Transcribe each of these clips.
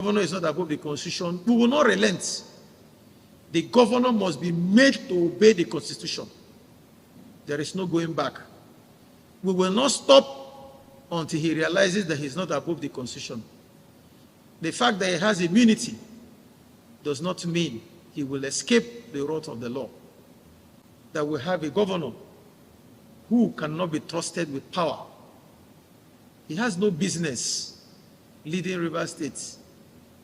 The governor is not above the constitution. We will not relent. The governor must be made to obey the constitution. There is no going back. We will not stop until he realizes that he's not above the constitution. The fact that he has immunity does not mean he will escape the wrath of the law. That we have a governor who cannot be trusted with power. He has no business leading Rivers State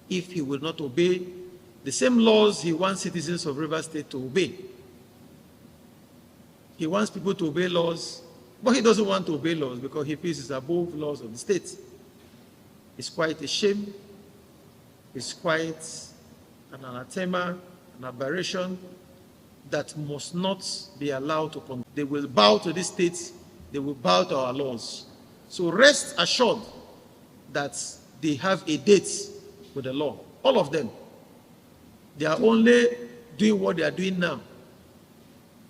if he will not obey the same laws he wants citizens of Rivers State to obey. He wants people to obey laws, but he doesn't want to obey laws because he feels it's above laws of the state. It's quite a shame. It's quite an anathema, an aberration that must not be allowed to come. They will bow to this state. They will bow to our laws. So rest assured that they have a date with the law. All of them. They are only doing what they are doing now.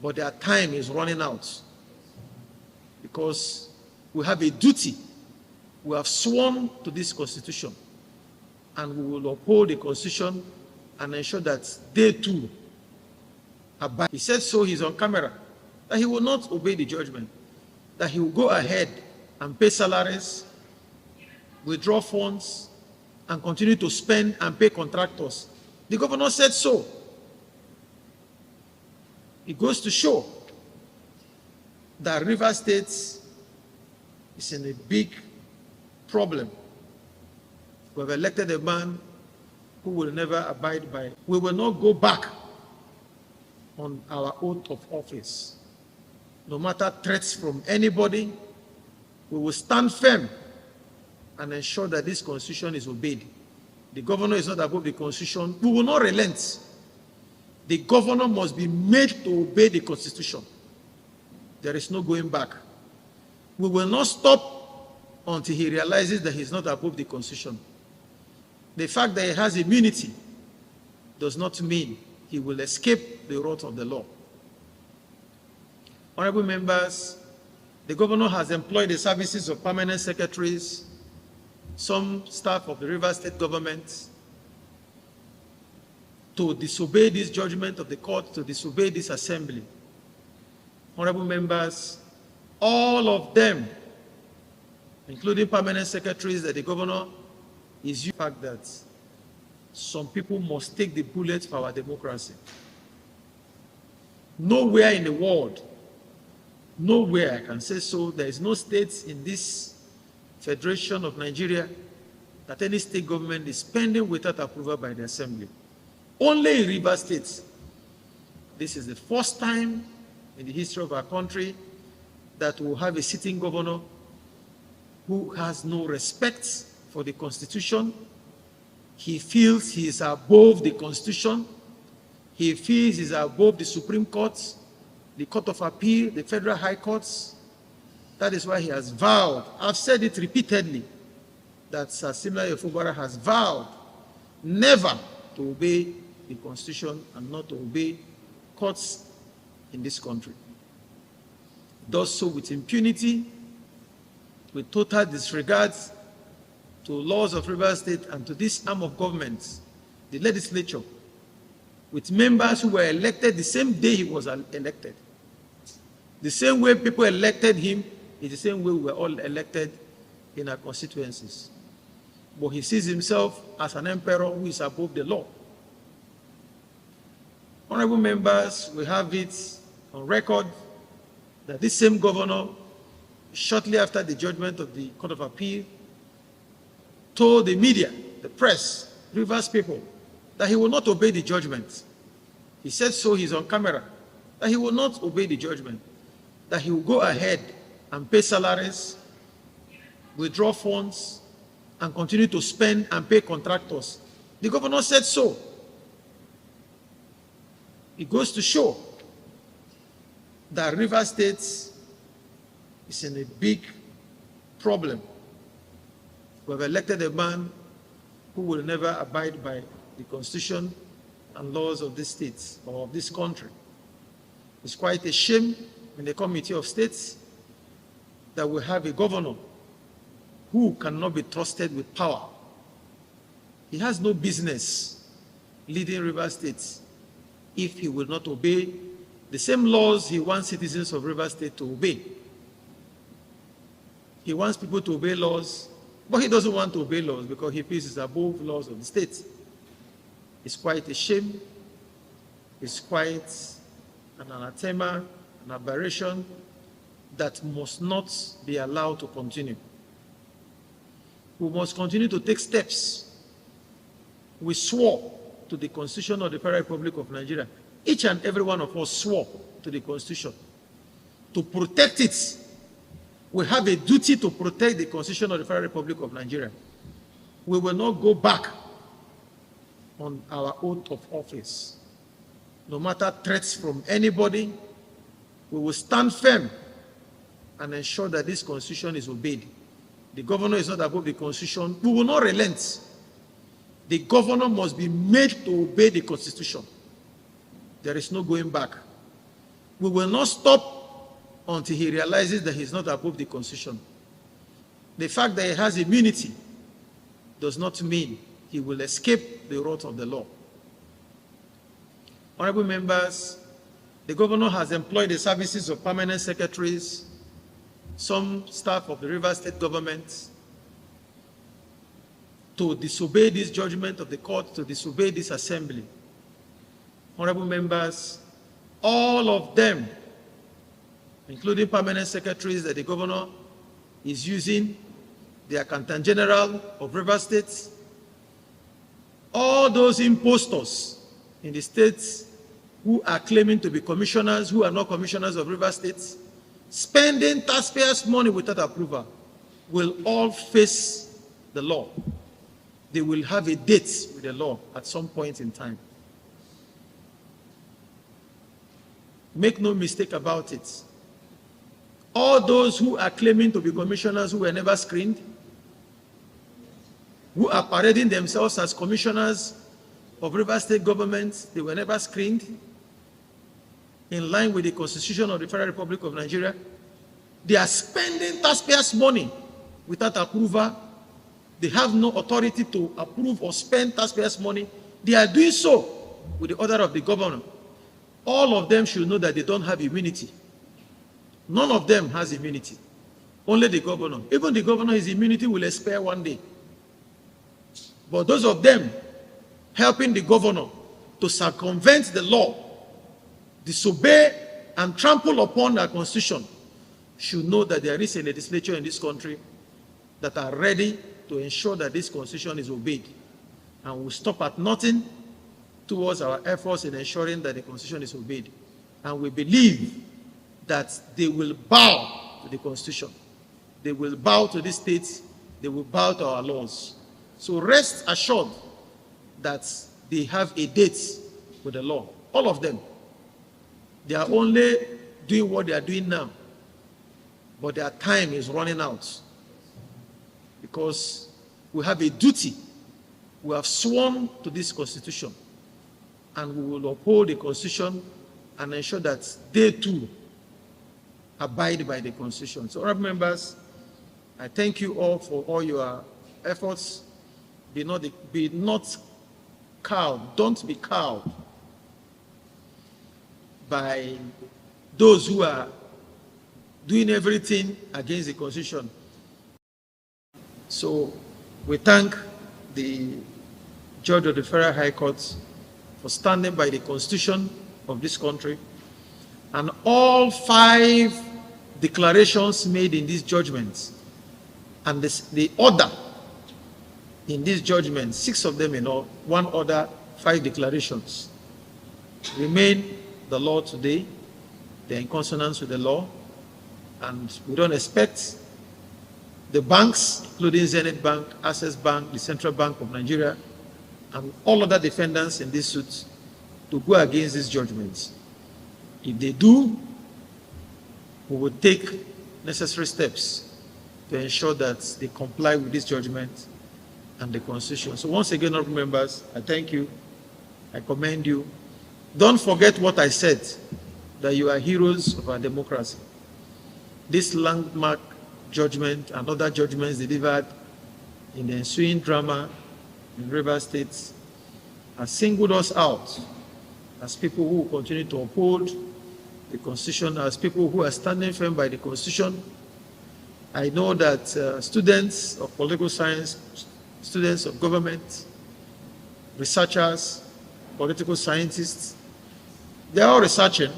But their time is running out. Because we have a duty. We have sworn to this constitution. And we will uphold the constitution and ensure that they too abide. He said so, he's on camera, that he will not obey the judgment. That he will go ahead and pay salaries, withdraw funds, and continue to spend and pay contractors. The governor said so. It goes to show that Rivers State is in a big problem. We have elected a man who will never abide by. We will not go back on our oath of office. No matter threats from anybody, we will stand firm and ensure that this constitution is obeyed. The governor is not above the constitution. We will not relent. The governor must be made to obey the constitution. There is no going back. We will not stop until he realizes that he's not above the constitution. The fact that he has immunity does not mean he will escape the wrath of the law. Honorable members, the governor has employed the services of permanent secretaries, some staff of the Rivers State government, to disobey this judgment of the court, to disobey this assembly. Honorable members, all of them, including permanent secretaries that the governor is using the fact that some people must take the bullet for our democracy. Nowhere in the world, nowhere, I can say so, there is no state in this Federation of Nigeria that any state government is spending without approval by the assembly. Only in Rivers State. This is the first time in the history of our country that we'll have a sitting governor who has no respect for the Constitution. He feels he is above the Constitution. He feels he is above the Supreme Court, the Court of Appeal, the Federal High Courts. That is why he has vowed. I've said it repeatedly that Sir Fubara has vowed never to obey the Constitution and not to obey courts in this country. Does so with impunity, with total disregard to laws of Rivers State and to this arm of government, the legislature, with members who were elected the same day he was elected. The same way people elected him is the same way we were all elected in our constituencies. But he sees himself as an emperor who is above the law. Honorable members, we have it on record that this same governor, shortly after the judgment of the Court of Appeal, told the media, the press, Rivers people, that he will not obey the judgment. He said so, he's on camera, that he will not obey the judgment, that he will go ahead and pay salaries, withdraw funds, and continue to spend and pay contractors. The governor said so. It goes to show that Rivers State is in a big problem. We have elected a man who will never abide by the Constitution and laws of this state or of this country. It's quite a shame in the Committee of States that we have a governor who cannot be trusted with power. He has no business leading Rivers State if he will not obey the same laws he wants citizens of Rivers State to obey. He wants people to obey laws, but he doesn't want to obey laws because he feels it's above laws of the state. It's quite a shame. It's quite an anathema, an aberration that must not be allowed to continue. We must continue to take steps. We swore to the Constitution of the Federal Republic of Nigeria. Each and every one of us swore to the Constitution to protect it. We have a duty to protect the Constitution of the Federal Republic of Nigeria. We will not go back on our oath of office. No matter threats from anybody, we will stand firm and ensure that this Constitution is obeyed. The governor is not above the Constitution. We will not relent. The governor must be made to obey the Constitution. There is no going back. We will not stop until he realizes that he's not above the Constitution. The fact that he has immunity does not mean he will escape the wrath of the law. Honorable members, the governor has employed the services of permanent secretaries, some staff of the Rivers State government, to disobey this judgment of the court, to disobey this assembly. Honorable members, all of them, including permanent secretaries that the governor is using, the Accountant General of Rivers State, all those impostors in the states who are claiming to be commissioners, who are not commissioners of Rivers State, spending taxpayers' money without approval, will all face the law. They will have a date with the law at some point in time. Make no mistake about it. All those who are claiming to be commissioners who were never screened, who are parading themselves as commissioners of Rivers State government, they were never screened in line with the Constitution of the Federal Republic of Nigeria. They are spending taxpayers' money without approval. They have no authority to approve or spend taxpayers' money. They are doing so with the order of the governor. All of them should know that they don't have immunity. None of them has immunity. Only the governor. Even the governor, his immunity will expire one day. But those of them helping the governor to circumvent the law, disobey and trample upon our constitution, should know that there is a legislature in this country that are ready to ensure that this constitution is obeyed. And we'll stop at nothing towards our efforts in ensuring that the constitution is obeyed. And we believe that they will bow to the constitution. They will bow to the states. They will bow to our laws. So rest assured that they have a date with the law. All of them. They are only doing what they are doing now. But their time is running out. Because we have a duty. We have sworn to this constitution. And we will uphold the constitution and ensure that they too abide by the constitution. So, honorable members, I thank you all for all your efforts. Be not cowed. Don't be cowed by those who are doing everything against the constitution. So we thank the judge of the Federal High Court for standing by the constitution of this country, and all 5 declarations made in these judgments, and the order in these judgments, 6 of them in all, 1 order, 5 declarations, remain the law today. They're in consonance with the law, and we don't expect the banks, including Zenith Bank, Access Bank, the Central Bank of Nigeria, and all other defendants in this suit to go against these judgments. If they do, we will take necessary steps to ensure that they comply with this judgment and the Constitution. So once again, honorable members, I thank you. I commend you. Don't forget what I said, that you are heroes of our democracy. This landmark judgment and other judgments delivered in the ensuing drama in Rivers State has singled us out as people who continue to uphold the Constitution, as people who are standing firm by the Constitution. I know that students of political science, students of government, researchers, political scientists, they are all researching,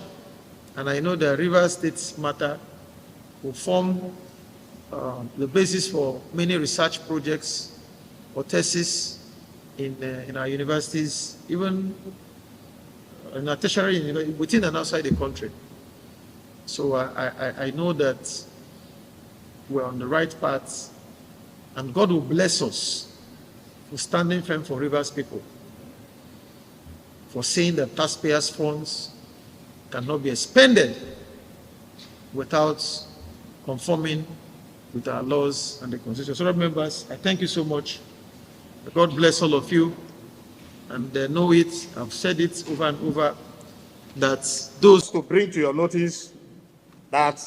and I know the Rivers State matter will form the basis for many research projects or theses in our universities, even in our tertiary, within and outside the country. So I know that we're on the right path, and God will bless us for standing firm for Rivers people, for saying that taxpayers' funds cannot be expended without conforming with our laws and the Constitution. So, members, I thank you so much. God bless all of you. And know it, I've said it over and over, that those to bring to your notice that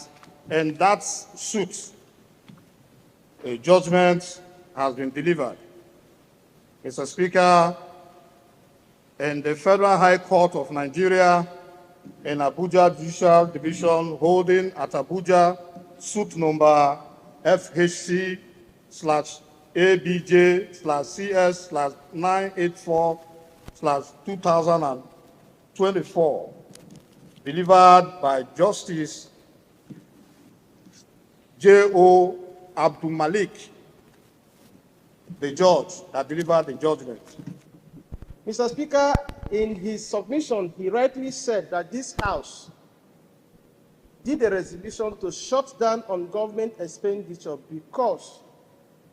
in that suit, a judgment has been delivered. Mr. Speaker, in the Federal High Court of Nigeria in Abuja Judicial Division holding at Abuja, suit number FHC/ABJ/984/2024, delivered by Justice J.O. Abdul Malik, the judge that delivered the judgment. Mr. Speaker, in his submission, he rightly said that this House did a resolution to shut down on government expenditure because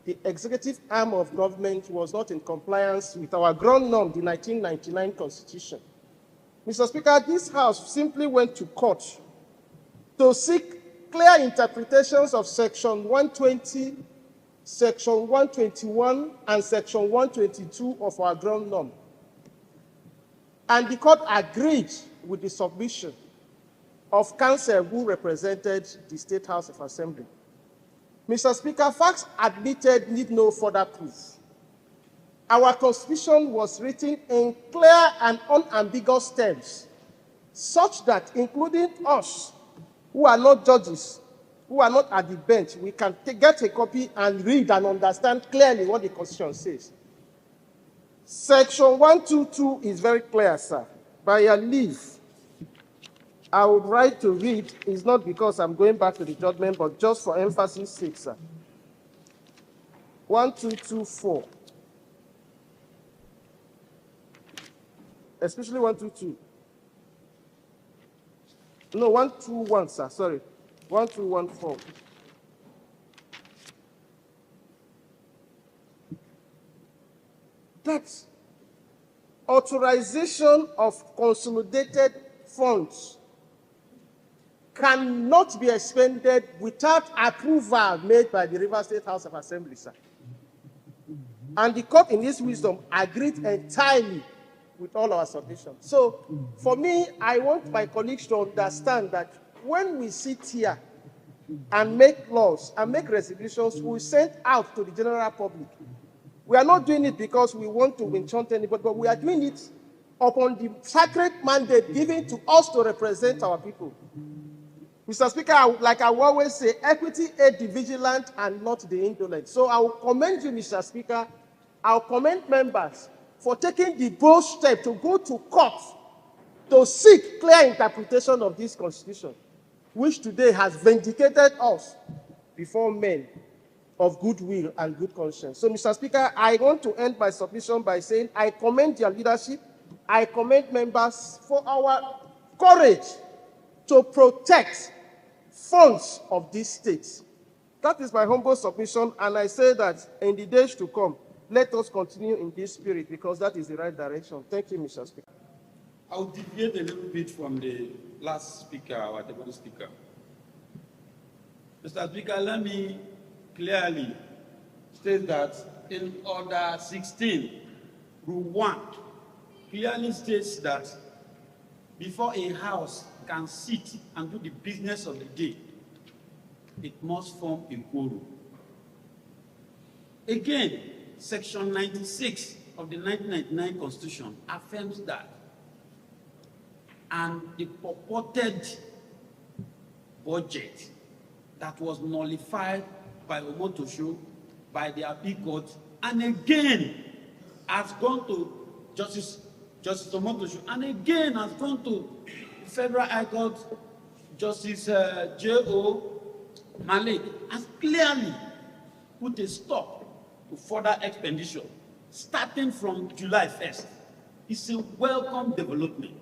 the executive arm of government was not in compliance with our ground norm, the 1999 Constitution. Mr. Speaker, this House simply went to court to seek clear interpretations of Section 120, Section 121, and Section 122 of our ground norm. And the court agreed with the submission of counsel who represented the State House of Assembly. Mr. Speaker, facts admitted need no further proof. Our Constitution was written in clear and unambiguous terms, such that including us, who are not judges, who are not at the bench, we can get a copy and read and understand clearly what the Constitution says. Section 122 is very clear, sir. By your leave, I would like to read, it's not because I'm going back to the judgment, but just for emphasis sake, sir. 1224. Especially 122. No, 121, sir, sorry. 1214. That authorization of consolidated funds cannot be expended without approval made by the Rivers State House of Assembly, sir. And the court, in its wisdom, agreed entirely with all our submissions. So, for me, I want my colleagues to understand that when we sit here and make laws and make resolutions, we send out to the general public. We are not doing it because we want to enchant anybody, but we are doing it upon the sacred mandate given to us to represent our people. Mr. Speaker, like I always say, equity aid the vigilant and not the indolent. So I will commend you, Mr. Speaker. I will commend members for taking the bold step to go to court to seek clear interpretation of this Constitution, which today has vindicated us before men of goodwill and good conscience. So, Mr. Speaker, I want to end my submission by saying I commend your leadership. I commend members for our courage to protect funds of this state. That is my humble submission, and I say that in the days to come, let us continue in this spirit because that is the right direction. Thank you, Mr. Speaker. I'll deviate a little bit from the last speaker, our deputy speaker. Mr. Speaker, let me clearly state that in Order 16, Rule 1, clearly states that before a house can sit and do the business of the day, it must form a quorum. Again, Section 96 of the 1999 Constitution affirms that, and the purported budget that was nullified by Omotosho, by the appeal court, and again has gone to Justice Omotosho, and again has gone to the Federal High Court, Justice J.O. Malik, has clearly put a stop to further expenditure starting from July 1st. It's a welcome development.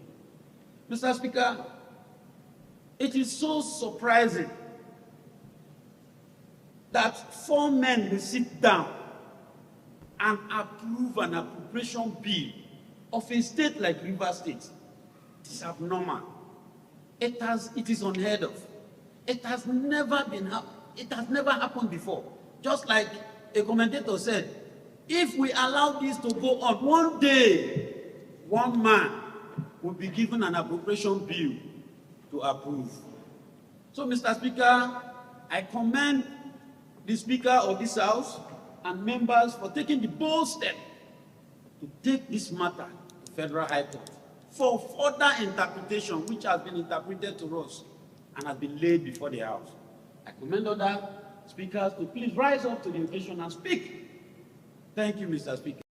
Mr. Speaker, it is so surprising that 4 men will sit down and approve an appropriation bill of a state like Rivers State. It is abnormal. It is unheard of. It has never happened before. Just like a commentator said, if we allow this to go on, one day, one man will be given an appropriation bill to approve. So, Mr. Speaker, I commend the Speaker of this House and members for taking the bold step to take this matter to Federal High Court for further interpretation, which has been interpreted to us and has been laid before the House. I commend other speakers to please rise up to the occasion and speak. Thank you, Mr. Speaker.